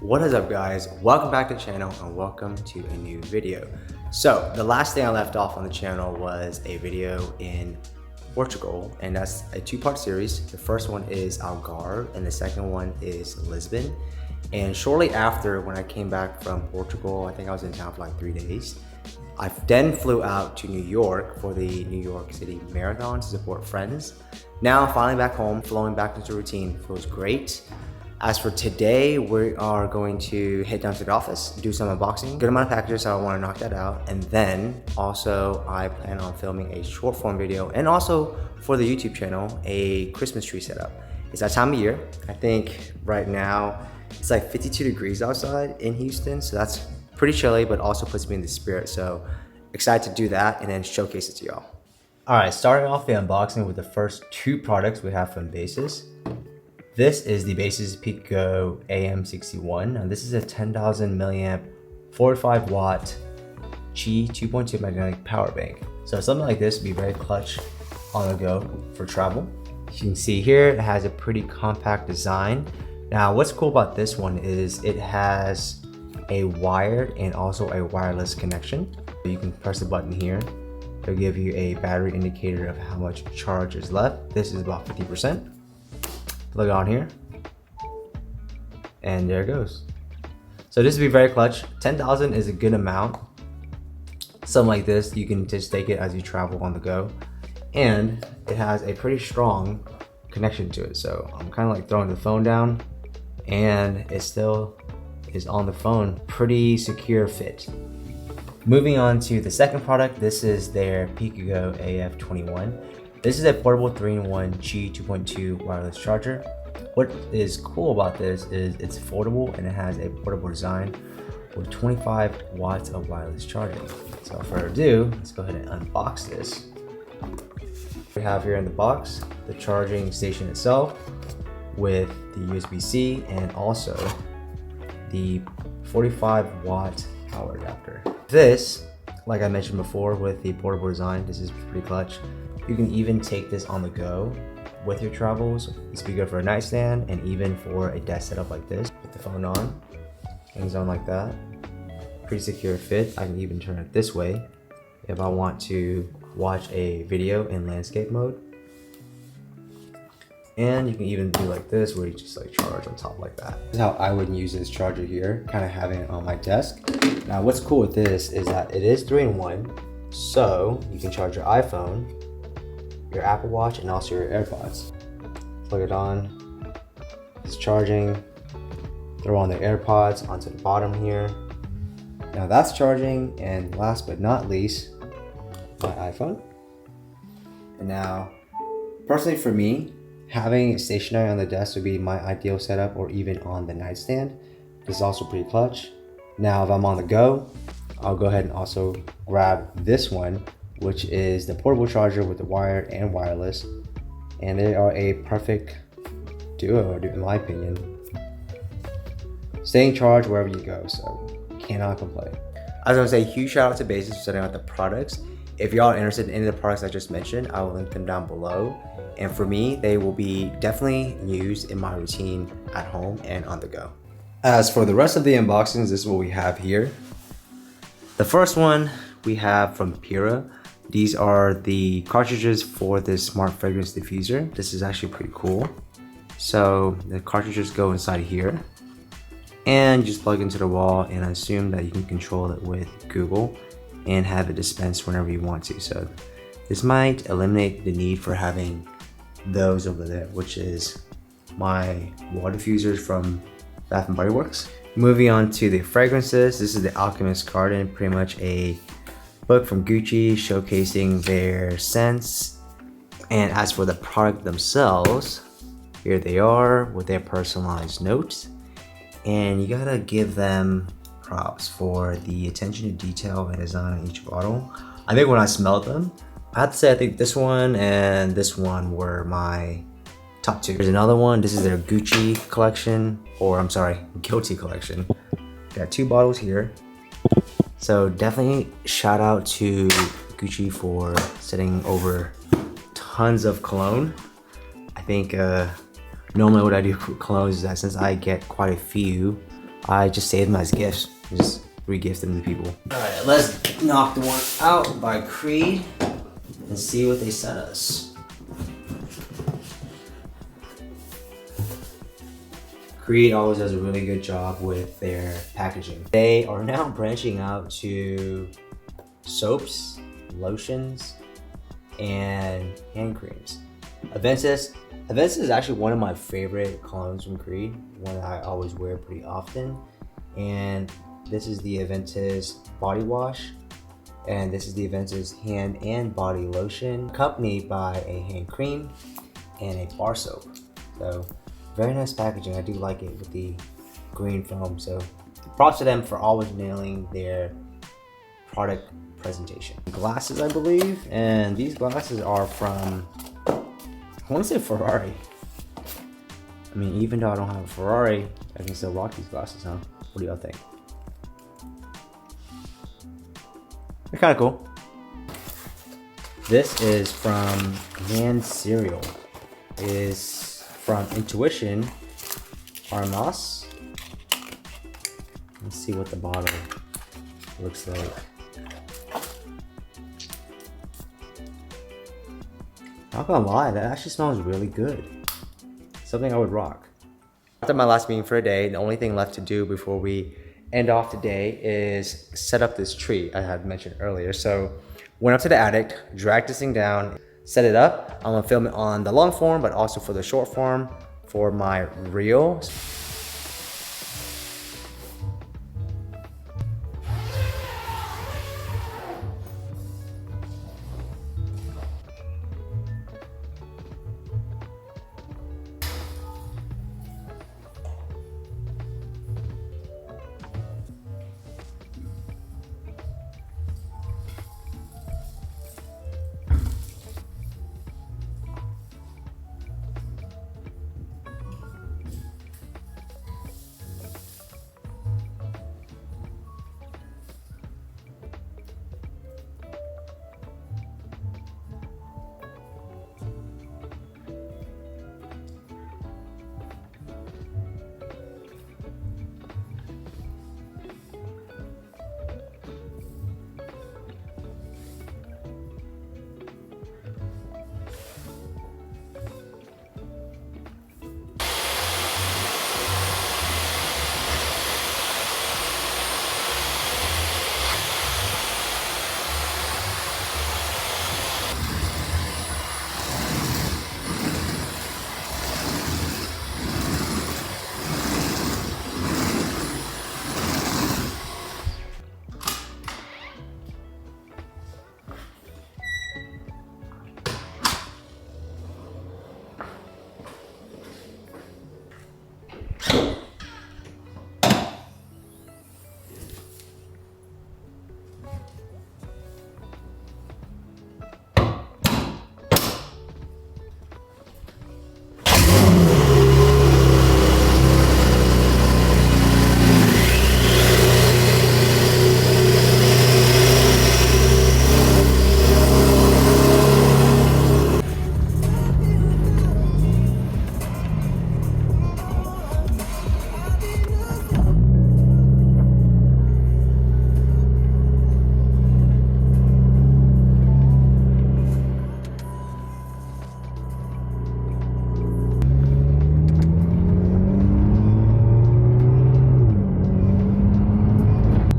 What is up, guys? Welcome back to the channel and welcome to a new video. So the last thing I left off on the channel was a video in Portugal, and that's a two-part series. The first one is Algarve and the second one is Lisbon. And shortly after, when I came back from Portugal, I think I was in town for like 3 days, I then flew out to New York for the New York City Marathon to support friends. Now I'm finally back home, flowing back into routine. Feels great. As for today, we are going to head down to the office, do some unboxing, good amount of packages, so I want to knock that out. And then also I plan on filming a short form video and also for the YouTube channel, a Christmas tree setup. It's that time of year. I think right now it's like 52 degrees outside in Houston, so that's pretty chilly, but also puts me in the spirit. So excited to do that and then showcase it to y'all. All right, starting off the unboxing with the first two products we have from Basis. This is the Basis Pico AM61. Now this is a 10,000 milliamp, 45 watt Qi 2.2 magnetic power bank. So something like this would be very clutch on the go for travel. As you can see here, it has a pretty compact design. Now what's cool about this one is it has a wired and also a wireless connection. You can press the button here. It'll give you a battery indicator of how much charge is left. This is about 50%. Plug it on here, and there it goes. So this would be very clutch. 10,000 is a good amount. Something like this, you can just take it as you travel on the go. And it has a pretty strong connection to it. So I'm kind of like throwing the phone down, and it still is on the phone. Pretty secure fit. Moving on to the second product, this is their Pico AF21. This is a portable 3-in-1 Qi 2.2 wireless charger. What is cool about this is it's foldable and it has a portable design with 25 watts of wireless charging. So without further ado, let's go ahead and unbox this. We have here in the box the charging station itself with the USB-C and also the 45 watt power adapter. This, like I mentioned before, with the portable design, this is pretty clutch. You can even take this on the go with your travels. It's be good for a nightstand and even for a desk setup like this. Put the phone on, hangs on like that. Pretty secure fit. I can even turn it this way if I want to watch a video in landscape mode. And you can even do like this where you just like charge on top like that. This is how I would use this charger here, kind of having it on my desk. Now what's cool with this is that it is 3-in-1, so you can charge your iPhone, your Apple Watch, and also your AirPods. Plug it on, it's charging, throw on the AirPods onto the bottom here. Now that's charging, and last but not least, my iPhone. And now, personally for me, having it stationary on the desk would be my ideal setup, or even on the nightstand. This is also pretty clutch. Now if I'm on the go, I'll go ahead and also grab this one, which is the portable charger with the wired and wireless, and they are a perfect duo in my opinion. Staying charged wherever you go, so cannot complain. I was gonna say huge shout out to Basis for setting out the products. If y'all are interested in any of the products I just mentioned, I will link them down below. And for me, they will be definitely used in my routine at home and on the go. As for the rest of the unboxings, this is what we have here. The first one we have from Pura. These are the cartridges for this smart fragrance diffuser. This is actually pretty cool. So the cartridges go inside here and you just plug into the wall, and I assume that you can control it with Google and have it dispensed whenever you want to. So this might eliminate the need for having those over there, which is my water diffusers from Bath & Body Works. Moving on to the fragrances, this is the Alchemist Garden, pretty much a book from Gucci showcasing their scents. And as for the product themselves, here they are with their personalized notes. And you gotta give them props for the attention to detail and design on each bottle. I think when I smelled them, I have to say I think this one and this one were my top two. There's another one, this is their Gucci collection, or I'm sorry, Guilty collection. Got two bottles here. So definitely shout out to Gucci for sending over tons of cologne. I think normally what I do with colognes is that since I get quite a few I just save them as gifts. Just re-gift them to people. Alright, let's knock the one out by Creed and see what they sent us. Creed always does a really good job with their packaging. They are now branching out to soaps, lotions, and hand creams. Aventus is actually one of my favorite colognes from Creed, one that I always wear pretty often. And this is the Aventus body wash, and this is the Aventus hand and body lotion, accompanied by a hand cream and a bar soap. So very nice packaging. I do like it with the green foam. So props to them for always nailing their product presentation. Glasses, I believe, and these glasses are from, I want to say Ferrari. I mean, even though I don't have a Ferrari, I can still rock these glasses, huh? What do y'all think? They're kind of cool. This is from Man Cereal. It is from Intuition Armas. Let's see what the bottle looks like. Not gonna lie, that actually smells really good. Something I would rock. After my last meeting for a day, the only thing left to do before we end off today is set up this tree I had mentioned earlier. So went up to the attic, dragged this thing down, set it up. I'm gonna film it on the long form, but also for the short form for my reel.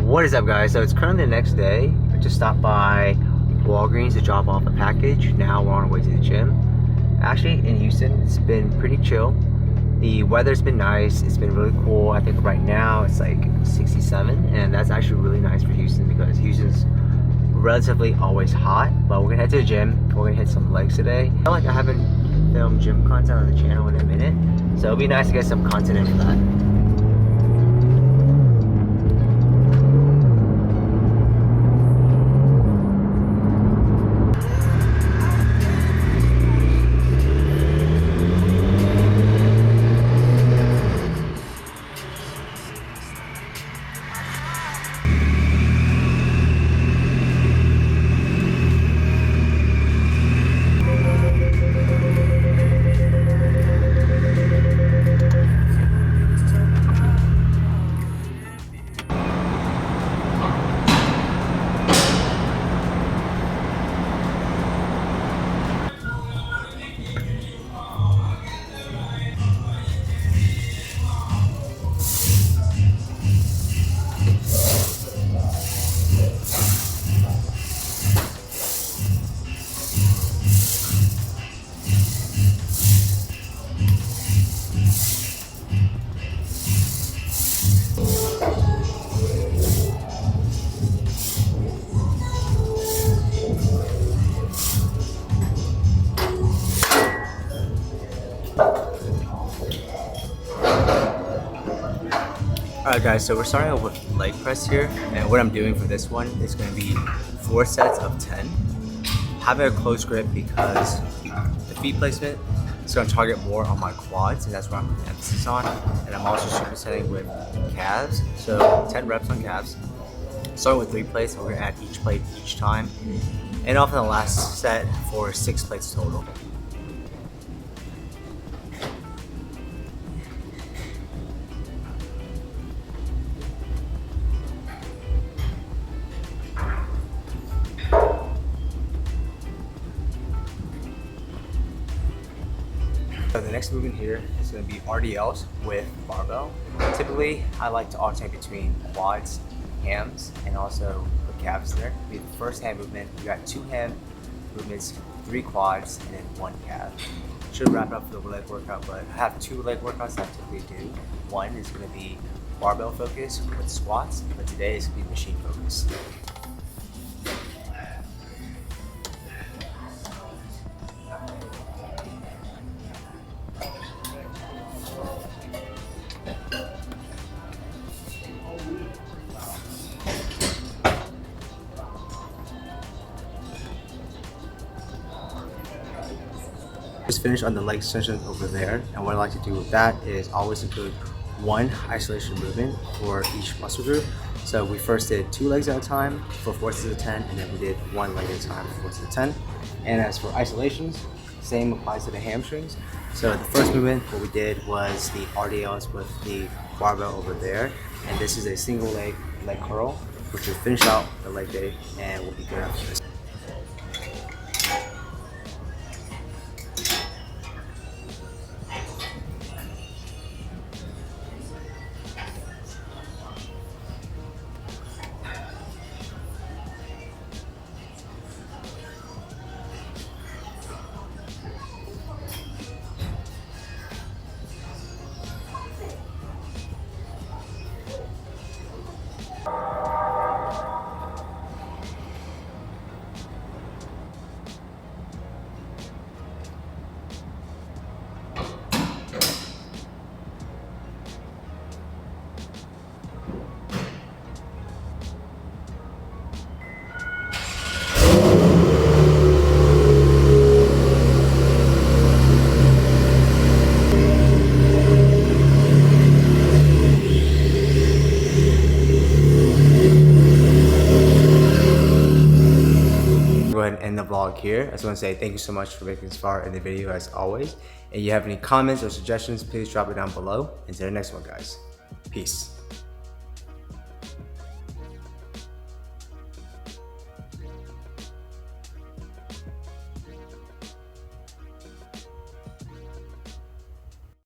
What is up, guys? So it's currently the next day. I just stopped by Walgreens to drop off a package. Now we're on our way to the gym. Actually, in Houston, it's been pretty chill. The weather's been nice. It's been really cool. I think right now it's like 67, and that's actually really nice for Houston because Houston's relatively always hot. But we're gonna head to the gym. We're gonna hit some legs today. I feel like I haven't filmed gym content on the channel in a minute, so it'll be nice to get some content in for that. Alright guys, so we're starting off with leg press here, and what I'm doing for this one is going to be 4 sets of 10. Having a close grip because the feet placement is going to target more on my quads, and that's what I'm putting emphasis on. And I'm also supersetting with calves, so 10 reps on calves. Starting with 3 plates, and we're going to add each plate each time. And off in the last set for 6 plates total. So the next movement here is going to be RDLs with barbell. Typically, I like to alternate between quads, hams, and also put calves there. The first ham movement, we got 2 ham movements, 3 quads, and then 1 calf. Should wrap it up for the leg workout, but I have 2 leg workouts that I typically do. One is going to be barbell focus with squats, but today is going to be machine focus. Just finished on the leg extension over there, and what I like to do with that is always include 1 isolation movement for each muscle group. So we first did 2 legs at a time for 4 sets of 10, and then we did 1 leg at a time for 4 sets of 10. And as for isolations, same applies to the hamstrings. So the first movement, what we did was the RDLs with the barbell over there, and this is a single leg curl, which will finish out the leg day and will be good after this. Go ahead and end the vlog here. I just want to say thank you so much for making this far in the video as always. And if you have any comments or suggestions, please drop it down below. Until the next one, guys. Peace.